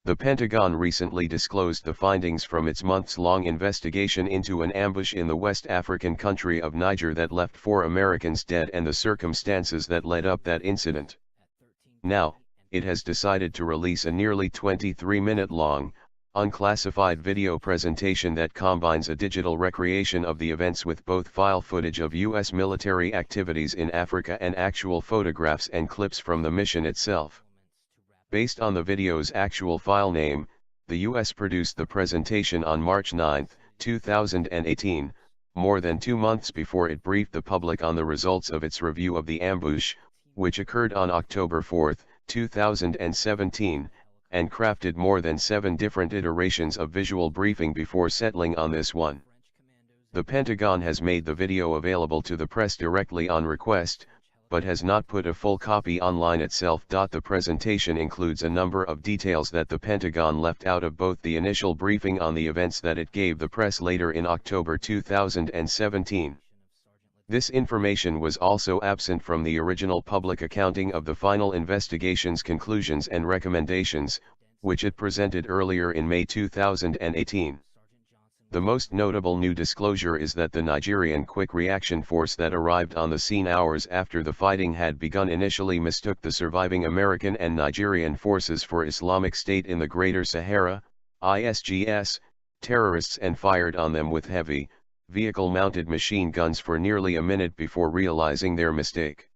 The Pentagon recently disclosed the findings from its months-long investigation into an ambush in the West African country of Niger that left 4 Americans dead and the circumstances that led up that incident. Now, it has decided to release a nearly 23-minute-long, unclassified video presentation that combines a digital recreation of the events with both file footage of U.S. military activities in Africa and actual photographs and clips from the mission itself. Based on the video's actual file name, the U.S. produced the presentation on March 9, 2018, more than 2 months before it briefed the public on the results of its review of the ambush, which occurred on October 4, 2017, and crafted more than 7 different iterations of visual briefing before settling on this one. The Pentagon has made the video available to the press directly on request, but has not put a full copy online itself. The presentation includes a number of details that the Pentagon left out of both the initial briefing on the events that it gave the press later in October 2017. This information was also absent from the original public accounting of the final investigation's conclusions and recommendations, which it presented earlier in May 2018. The most notable new disclosure is that the Nigerian Quick Reaction Force that arrived on the scene hours after the fighting had begun initially mistook the surviving American and Nigerian forces for Islamic State in the Greater Sahara, ISGS, terrorists and fired on them with heavy, vehicle-mounted machine guns for nearly a minute before realizing their mistake.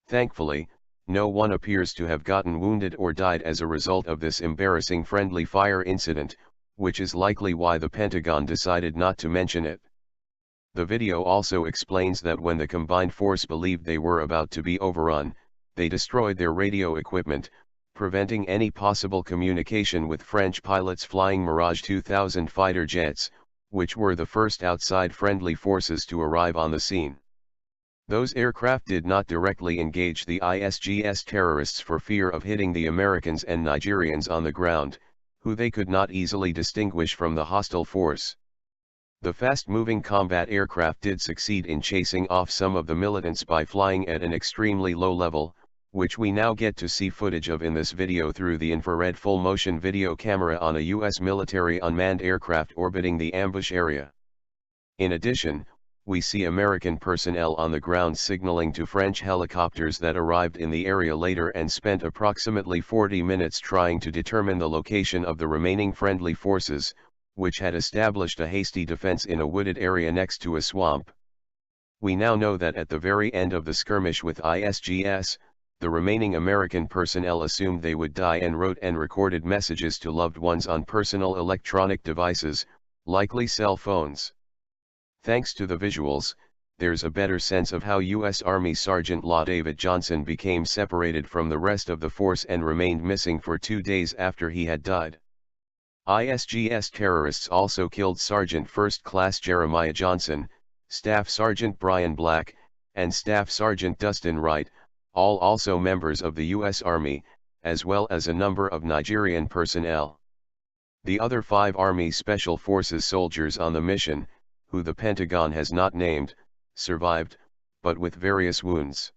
Thankfully, no one appears to have gotten wounded or died as a result of this embarrassing friendly fire incident, which is likely why the Pentagon decided not to mention it. The video also explains that when the combined force believed they were about to be overrun, they destroyed their radio equipment, preventing any possible communication with French pilots flying Mirage 2000 fighter jets, which were the first outside friendly forces to arrive on the scene. Those aircraft did not directly engage the ISGS terrorists for fear of hitting the Americans and Nigerians on the ground, who they could not easily distinguish from the hostile force. The fast-moving combat aircraft did succeed in chasing off some of the militants by flying at an extremely low level, which we now get to see footage of in this video through the infrared full-motion video camera on a U.S. military unmanned aircraft orbiting the ambush area. In addition, we see American personnel on the ground signaling to French helicopters that arrived in the area later and spent approximately 40 minutes trying to determine the location of the remaining friendly forces, which had established a hasty defense in a wooded area next to a swamp. We now know that at the very end of the skirmish with ISGS, the remaining American personnel assumed they would die and wrote and recorded messages to loved ones on personal electronic devices, likely cell phones. Thanks to the visuals, there's a better sense of how U.S. Army Sergeant Law David Johnson became separated from the rest of the force and remained missing for 2 days after he had died. ISGS terrorists also killed Sergeant First Class Jeremiah Johnson, Staff Sergeant Brian Black, and Staff Sergeant Dustin Wright, all also members of the U.S. Army, as well as a number of Nigerian personnel. The other 5 Army Special Forces soldiers on the mission, who the Pentagon has not named, survived, but with various wounds.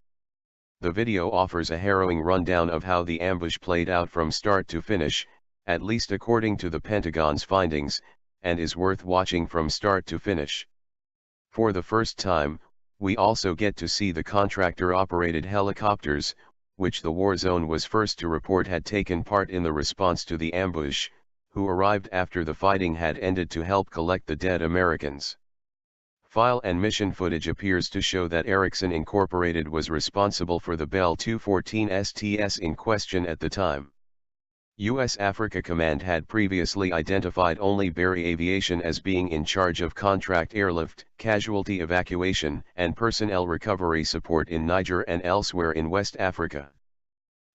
The video offers a harrowing rundown of how the ambush played out from start to finish, at least according to the Pentagon's findings, and is worth watching from start to finish. For the first time, we also get to see the contractor-operated helicopters, which the war zone was first to report had taken part in the response to the ambush, who arrived after the fighting had ended to help collect the dead Americans. File and mission footage appears to show that Ericsson Incorporated was responsible for the Bell 214 STS in question at the time. U.S. Africa Command had previously identified only Berry Aviation as being in charge of contract airlift, casualty evacuation, and personnel recovery support in Niger and elsewhere in West Africa.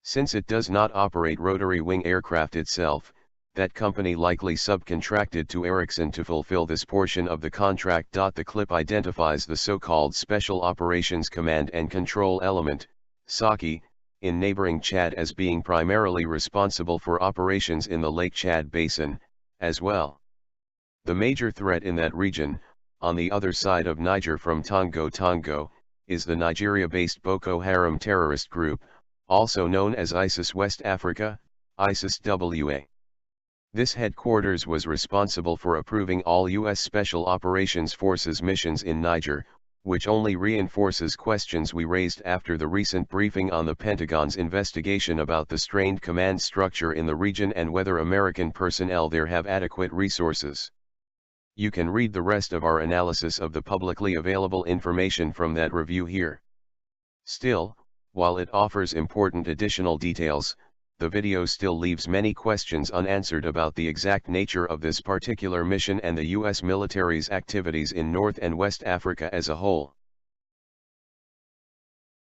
Since it does not operate rotary wing aircraft itself, that company likely subcontracted to Ericsson to fulfill this portion of the contract. The clip identifies the so-called Special Operations Command and Control Element, SOCE, in neighboring Chad as being primarily responsible for operations in the Lake Chad Basin, as well. The major threat in that region, on the other side of Niger from Tongo, is the Nigeria-based Boko Haram terrorist group, also known as ISIS West Africa, ISIS-WA. This headquarters was responsible for approving all U.S. Special Operations Forces missions in Niger, which only reinforces questions we raised after the recent briefing on the Pentagon's investigation about the strained command structure in the region and whether American personnel there have adequate resources. You can read the rest of our analysis of the publicly available information from that review here. Still, while it offers important additional details, the video still leaves many questions unanswered about the exact nature of this particular mission and the U.S. military's activities in North and West Africa as a whole.